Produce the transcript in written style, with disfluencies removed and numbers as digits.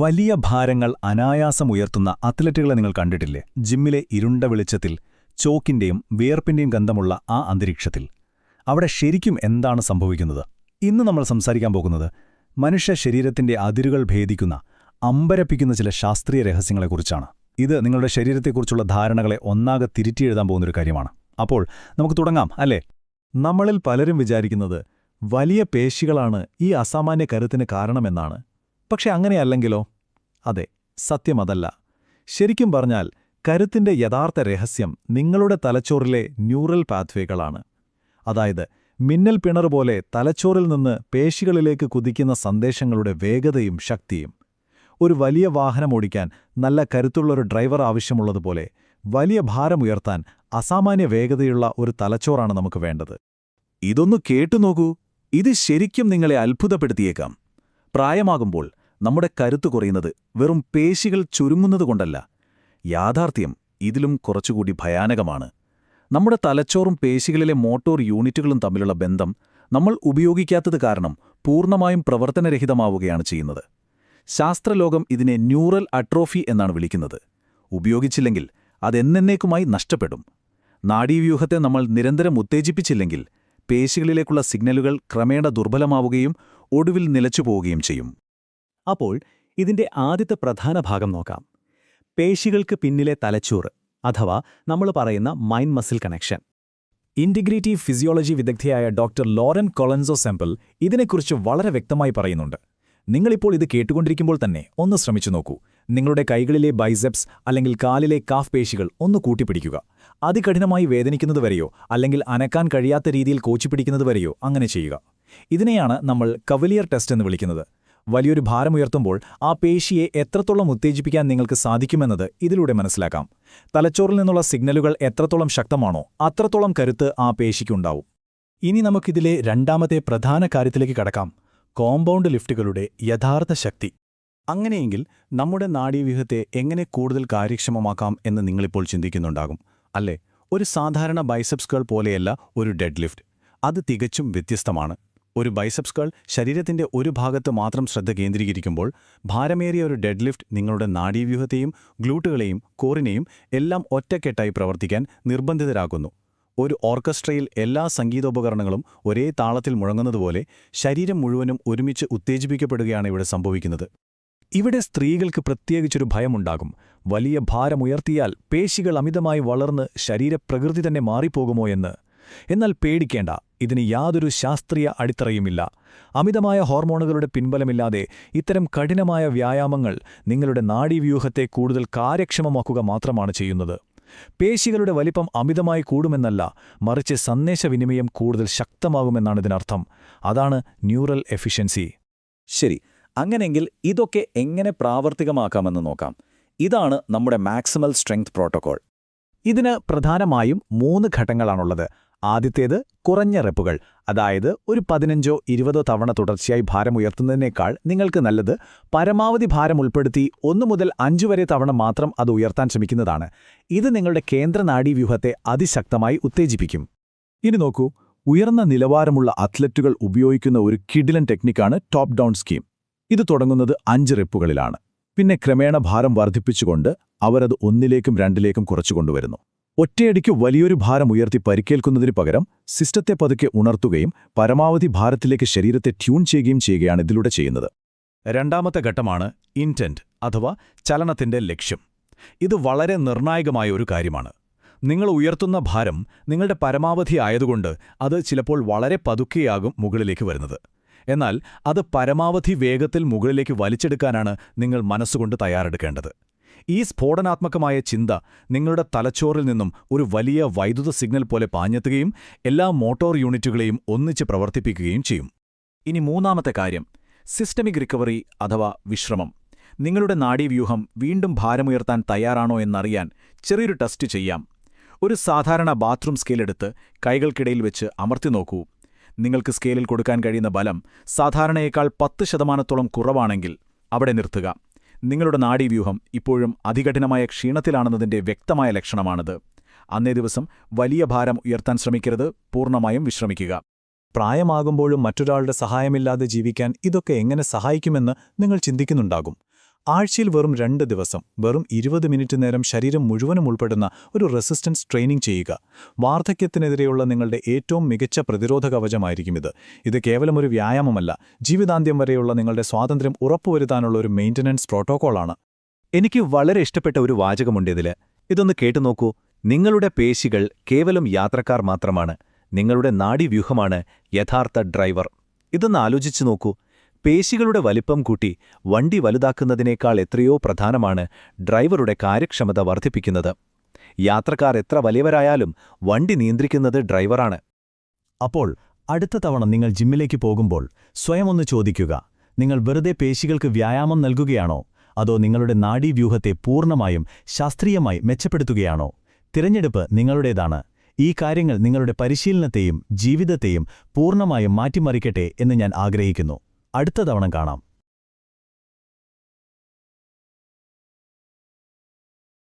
വലിയ ഭാരങ്ങൾ അനായാസം ഉയർത്തുന്ന അത്ലറ്റുകളെ നിങ്ങൾ കണ്ടിട്ടില്ലേ? ജിമ്മിലെ ഇരുണ്ട വെളിച്ചത്തിൽ, ചോക്കിന്റെയും വിയർപ്പിന്റെയും ഗന്ധമുള്ള ആ അന്തരീക്ഷത്തിൽ. അവിടെ ശരിക്കും എന്താണ് സംഭവിക്കുന്നത്? ഇന്ന് നമ്മൾ സംസാരിക്കാൻ പോകുന്നത് മനുഷ്യ ശരീരത്തിന്റെ അതിരുകൾ ഭേദിക്കുന്ന, അമ്പരപ്പിക്കുന്ന ചില ശാസ്ത്രീയ രഹസ്യങ്ങളെക്കുറിച്ചാണ്. ഇത് നിങ്ങളുടെ ശരീരത്തെക്കുറിച്ചുള്ള ധാരണകളെ ഒന്നാകെ തിരുത്തിയെഴുതാൻ പോകുന്നൊരു കാര്യമാണ്. അപ്പോൾ നമുക്ക് തുടങ്ങാം, അല്ലേ? നമ്മളിൽ പലരും വിചാരിക്കുന്നത് വലിയ പേശികളാണ് ഈ അസാമാന്യ കരുത്തിന് കാരണമെന്നാണ്. പക്ഷെ അങ്ങനെയല്ലെങ്കിലോ? അതെ, സത്യമതല്ല. ശരിക്കും പറഞ്ഞാൽ കരുത്തിന്റെ യഥാർത്ഥ രഹസ്യം നിങ്ങളുടെ തലച്ചോറിലെ ന്യൂറൽ പാത്വേകളാണ്. അതായത് മിന്നൽ പിണറുപോലെ തലച്ചോറിൽ നിന്ന് പേശികളിലേക്ക് കുതിക്കുന്ന സന്ദേശങ്ങളുടെ വേഗതയും ശക്തിയും. ഒരു വലിയ വാഹനം ഓടിക്കാൻ നല്ല കരുത്തുള്ളൊരു ഡ്രൈവർ ആവശ്യമുള്ളതുപോലെ വലിയ ഭാരമുയർത്താൻ അസാമാന്യ വേഗതയുള്ള ഒരു തലച്ചോറാണ് നമുക്ക് വേണ്ടത്. ഇതൊന്നു കേട്ടുനോക്കൂ. ഇത് ശരിക്കും നിങ്ങളെ അത്ഭുതപ്പെടുത്തിയേക്കാം. പ്രായമാകുമ്പോൾ നമ്മുടെ കരുത്ത് കുറയുന്നത് വെറും പേശികൾ ചുരുങ്ങുന്നതുകൊണ്ടല്ല. യാഥാർത്ഥ്യം ഇതിലും കുറച്ചുകൂടി ഭയാനകമാണ്. നമ്മുടെ തലച്ചോറും പേശികളിലെ മോട്ടോർ യൂണിറ്റുകളും തമ്മിലുള്ള ബന്ധം നമ്മൾ ഉപയോഗിക്കാത്തത് കാരണം പൂർണ്ണമായും പ്രവർത്തനരഹിതമാവുകയാണ് ചെയ്യുന്നത്. ശാസ്ത്രലോകം ഇതിനെ ന്യൂറൽ അട്രോഫി എന്നാണ് വിളിക്കുന്നത്. ഉപയോഗിച്ചില്ലെങ്കിൽ അതെന്നേക്കുമായി നഷ്ടപ്പെടും. നാഡീവ്യൂഹത്തെ നമ്മൾ നിരന്തരം ഉത്തേജിപ്പിച്ചില്ലെങ്കിൽ പേശികളിലേക്കുള്ള സിഗ്നലുകൾ ക്രമേണ ദുർബലമാവുകയും ഒടുവിൽ നിലച്ചുപോവുകയും ചെയ്യും. അപ്പോൾ ഇതിന്റെ ആദ്യത്തെ പ്രധാന ഭാഗം നോക്കാം. പേശികൾക്ക് പിന്നിലെ തലച്ചോറ്, അഥവാ നമ്മൾ പറയുന്ന mind muscle connection. Integrative physiology വിദഗ്ധയായ ഡോക്ടർ ലോറൻ കൊളൻസോ സെമ്പിൾ ഇതിനെക്കുറിച്ച് വളരെ വ്യക്തമായി പറയുന്നുണ്ട്. നിങ്ങളിപ്പോൾ ഇത് കേട്ടുകൊണ്ടിരിക്കുമ്പോൾ തന്നെ ഒന്ന് ശ്രമിച്ചു നോക്കൂ. നിങ്ങളുടെ കൈകളിലെ ബൈസെപ്സ് അല്ലെങ്കിൽ കാലിലെ കാഫ് പേശികൾ ഒന്ന് കൂട്ടിപ്പിടിക്കുക. അതികഠിനമായി വേദനിക്കുന്നതുവരെയോ അല്ലെങ്കിൽ അനക്കാൻ കഴിയാത്ത രീതിയിൽ കോച്ചിപ്പിടിക്കുന്നതുവരെയോ അങ്ങനെ ചെയ്യുക. ഇതിനെയാണ് നമ്മൾ കവലിയർ ടെസ്റ്റ് എന്ന് വിളിക്കുന്നത്. വലിയൊരു ഭാരമുയർത്തുമ്പോൾ ആ പേശിയെ എത്രത്തോളം ഉത്തേജിപ്പിക്കാൻ നിങ്ങൾക്ക് സാധിക്കുമെന്നത് ഇതിലൂടെ മനസ്സിലാക്കാം. തലച്ചോറിൽ നിന്നുള്ള സിഗ്നലുകൾ എത്രത്തോളം ശക്തമാണോ അത്രത്തോളം കരുത്ത് ആ പേശിക്കുണ്ടാവും. ഇനി നമുക്കിതിലെ രണ്ടാമത്തെ പ്രധാന കാര്യത്തിലേക്ക് കടക്കാം: കോമ്പൗണ്ട് ലിഫ്റ്റുകളുടെ യഥാർത്ഥ ശക്തി. അങ്ങനെയെങ്കിൽ നമ്മുടെ നാഡീവ്യൂഹത്തെ എങ്ങനെ കൂടുതൽ കാര്യക്ഷമമാക്കാം എന്ന് നിങ്ങളിപ്പോൾ ചിന്തിക്കുന്നുണ്ടാകും, അല്ലേ? ഒരു സാധാരണ ബൈസെപ്സ് കേൾ പോലെയല്ല ഒരു ഡെഡ് ലിഫ്റ്റ്. അത് തികച്ചും വ്യത്യസ്തമാണ്. ഒരു ബൈസെപ്സ് കേൾ ശരീരത്തിന്റെ ഒരു ഭാഗത്ത് മാത്രം ശ്രദ്ധ കേന്ദ്രീകരിക്കുമ്പോൾ, ഭാരമേറിയ ഒരു ഡെഡ് ലിഫ്റ്റ് നിങ്ങളുടെ നാഡീവ്യൂഹത്തെയും ഗ്ലൂട്ടുകളെയും കോറിനെയും എല്ലാം ഒറ്റക്കെട്ടായി പ്രവർത്തിക്കാൻ നിർബന്ധിതരാക്കുന്നു. ഒരു ഓർക്കസ്ട്രയിൽ എല്ലാ സംഗീതോപകരണങ്ങളും ഒരേ താളത്തിൽ മുഴങ്ങുന്നതുപോലെ ശരീരം മുഴുവനും ഒരുമിച്ച് ഉത്തേജിപ്പിക്കപ്പെടുകയാണ് ഇവിടെ സംഭവിക്കുന്നത്. ഇവിടെ സ്ത്രീകൾക്ക് പ്രത്യേകിച്ചൊരു ഭയമുണ്ടാകും. വലിയ ഭാരമുയർത്തിയാൽ പേശികൾ അമിതമായി വളർന്ന് ശരീരപ്രകൃതി തന്നെ മാറിപ്പോകുമോ എന്ന്. എന്നാൽ പേടിക്കേണ്ട, ഇതിന് യാതൊരു ശാസ്ത്രീയ അടിത്തറയുമില്ല. അമിതമായ ഹോർമോണുകളുടെ പിൻബലമില്ലാതെ ഇത്തരം കഠിനമായ വ്യായാമങ്ങൾ നിങ്ങളുടെ നാഡീവ്യൂഹത്തെ കൂടുതൽ കാര്യക്ഷമമാക്കുക മാത്രമാണ് ചെയ്യുന്നത്. പേശികളുടെ വലിപ്പം അമിതമായി കൂടുമെന്നല്ല, മറിച്ച് സന്ദേശവിനിമയം കൂടുതൽ ശക്തമാകുമെന്നാണ് ഇതിനർത്ഥം. അതാണ് ന്യൂറൽ എഫിഷ്യൻസി. ശരി, അങ്ങനെയെങ്കിൽ ഇതൊക്കെ എങ്ങനെ പ്രാവർത്തികമാക്കാമെന്ന് നോക്കാം. ഇതാണ് നമ്മുടെ മാക്സിമൽ സ്ട്രെങ്ത് പ്രോട്ടോക്കോൾ. ഇതിന് പ്രധാനമായും 3 ഘട്ടങ്ങളാണുള്ളത്. ആദ്യത്തേത് കുറഞ്ഞ റെപ്പുകൾ. അതായത് ഒരു 15ഓ 20ഓ തവണ തുടർച്ചയായി ഭാരമുയർത്തുന്നതിനേക്കാൾ നിങ്ങൾക്ക് നല്ലത് പരമാവധി ഭാരം ഉൾപ്പെടുത്തി 1 മുതൽ 5 വരെ തവണ മാത്രം അത് ഉയർത്താൻ ശ്രമിക്കുന്നതാണ്. ഇത് നിങ്ങളുടെ കേന്ദ്ര നാഡീവ്യൂഹത്തെ അതിശക്തമായി ഉത്തേജിപ്പിക്കും. ഇനി നോക്കൂ, ഉയർന്ന നിലവാരമുള്ള അത്ലറ്റുകൾ ഉപയോഗിക്കുന്ന ഒരു കിടിലൻ ടെക്നിക്കാണ് ടോപ്പ് ഡൗൺ സ്കീം. ഇത് തുടങ്ങുന്നത് 5 റെപ്പുകളിലാണ്. പിന്നെ ക്രമേണ ഭാരം വർദ്ധിപ്പിച്ചുകൊണ്ട് അവരത് 1ലേക്കും 2ലേക്കും കുറച്ചുകൊണ്ടുവരുന്നു. ഒറ്റയടിക്ക് വലിയൊരു ഭാരം ഉയർത്തി പരിക്കേൽക്കുന്നതിനു പകരം സിസ്റ്റത്തെ പതുക്കെ ഉണർത്തുകയും പരമാവധി ഭാരത്തിലേക്ക് ശരീരത്തെ ട്യൂൺ ചെയ്യുകയും ചെയ്യുകയാണ് ഇതിലൂടെ ചെയ്യുന്നത്. രണ്ടാമത്തെ ഘട്ടമാണ് ഇന്റന്റ്, അഥവാ ചലനത്തിന്റെ ലക്ഷ്യം. ഇത് വളരെ നിർണായകമായ ഒരു കാര്യമാണ്. നിങ്ങൾ ഉയർത്തുന്ന ഭാരം നിങ്ങളുടെ പരമാവധി ആയതുകൊണ്ട് അത് ചിലപ്പോൾ വളരെ പതുക്കെയാകും മുകളിലേക്ക് വരുന്നത്. എന്നാൽ അത് പരമാവധി വേഗത്തിൽ മുകളിലേക്ക് വലിച്ചെടുക്കാനാണ് നിങ്ങൾ മനസ്സുകൊണ്ട് തയ്യാറെടുക്കേണ്ടത്. ഈ സ്ഫോടനാത്മകമായ ചിന്ത നിങ്ങളുടെ തലച്ചോറിൽ നിന്നും ഒരു വലിയ വൈദ്യുത സിഗ്നൽ പോലെ പാഞ്ഞെത്തുകയും എല്ലാ മോട്ടോർ യൂണിറ്റുകളെയും ഒന്നിച്ച് പ്രവർത്തിപ്പിക്കുകയും ചെയ്യും. ഇനി മൂന്നാമത്തെ കാര്യം, സിസ്റ്റമിക് റിക്കവറി അഥവാ വിശ്രമം. നിങ്ങളുടെ നാഡീവ്യൂഹം വീണ്ടും ഭാരമുയർത്താൻ തയ്യാറാണോ എന്നറിയാൻ ചെറിയൊരു ടെസ്റ്റ് ചെയ്യാം. ഒരു സാധാരണ ബാത്റൂം സ്കെയിലെടുത്ത് കൈകൾക്കിടയിൽ വെച്ച് അമർത്തി നോക്കൂ. നിങ്ങൾക്ക് സ്കെയിലിൽ കൊടുക്കാൻ കഴിയുന്ന ബലം സാധാരണയേക്കാൾ 10% കുറവാണെങ്കിൽ അവിടെ നിർത്തുക. നിങ്ങളുടെ നാഡീവ്യൂഹം ഇപ്പോഴും അതികഠിനമായ ക്ഷീണത്തിലാണെന്നതിന്റെ വ്യക്തമായ ലക്ഷണമാണത്. അന്നേ ദിവസം വലിയ ഭാരം ഉയർത്താൻ ശ്രമിക്കരുത്, പൂർണ്ണമായും വിശ്രമിക്കുക. പ്രായമാകുമ്പോഴും മറ്റൊരാളുടെ സഹായമില്ലാതെ ജീവിക്കാൻ ഇതൊക്കെ എങ്ങനെ സഹായിക്കുമെന്ന് നിങ്ങൾ ചിന്തിക്കുന്നുണ്ടാകും. ആഴ്ചയിൽ വെറും 2 ദിവസം വെറും 20 മിനിറ്റ് നേരം ശരീരം മുഴുവനും ഉൾപ്പെടുന്ന ഒരു റെസിസ്റ്റൻസ് ട്രെയിനിങ് ചെയ്യുക. വാർദ്ധക്യത്തിനെതിരെയുള്ള നിങ്ങളുടെ ഏറ്റവും മികച്ച പ്രതിരോധ കവചമായിരിക്കും ഇത്. ഇത് കേവലം ഒരു വ്യായാമമല്ല, ജീവിതാന്ത്യം വരെയുള്ള നിങ്ങളുടെ സ്വാതന്ത്ര്യം ഉറപ്പുവരുത്താനുള്ള ഒരു മെയിൻ്റനൻസ് പ്രോട്ടോക്കോളാണ്. എനിക്ക് വളരെ ഇഷ്ടപ്പെട്ട ഒരു വാചകമുണ്ടിതിൽ. ഇതൊന്ന് കേട്ടുനോക്കൂ. നിങ്ങളുടെ പേശികൾ കേവലം യാത്രക്കാർ മാത്രമാണ്. നിങ്ങളുടെ നാഡീവ്യൂഹമാണ് യഥാർത്ഥ ഡ്രൈവർ. ഇതൊന്ന് ആലോചിച്ചു നോക്കൂ. പേശികളുടെ വലിപ്പം കൂട്ടി വണ്ടി വലുതാക്കുന്നതിനേക്കാൾ എത്രയോ പ്രധാനമാണ് ഡ്രൈവറുടെ കാര്യക്ഷമത വർദ്ധിപ്പിക്കുന്നത്. യാത്രക്കാർ എത്ര വലിയവരായാലും വണ്ടി നിയന്ത്രിക്കുന്നത് ഡ്രൈവറാണ്. അപ്പോൾ അടുത്ത തവണ നിങ്ങൾ ജിമ്മിലേക്ക് പോകുമ്പോൾ സ്വയം ഒന്ന് ചോദിക്കുക, നിങ്ങൾ വെറുതെ പേശികൾക്ക് വ്യായാമം നൽകുകയാണോ, അതോ നിങ്ങളുടെ നാഡീവ്യൂഹത്തെ പൂർണ്ണമായും ശാസ്ത്രീയമായി മെച്ചപ്പെടുത്തുകയാണോ? തിരഞ്ഞെടുപ്പ് നിങ്ങളുടേതാണ്. ഈ കാര്യങ്ങൾ നിങ്ങളുടെ പരിശീലനത്തെയും ജീവിതത്തെയും പൂർണ്ണമായും മാറ്റിമറിക്കട്ടെ എന്ന് ഞാൻ ആഗ്രഹിക്കുന്നു. അടുത്ത തവണ കാണാം.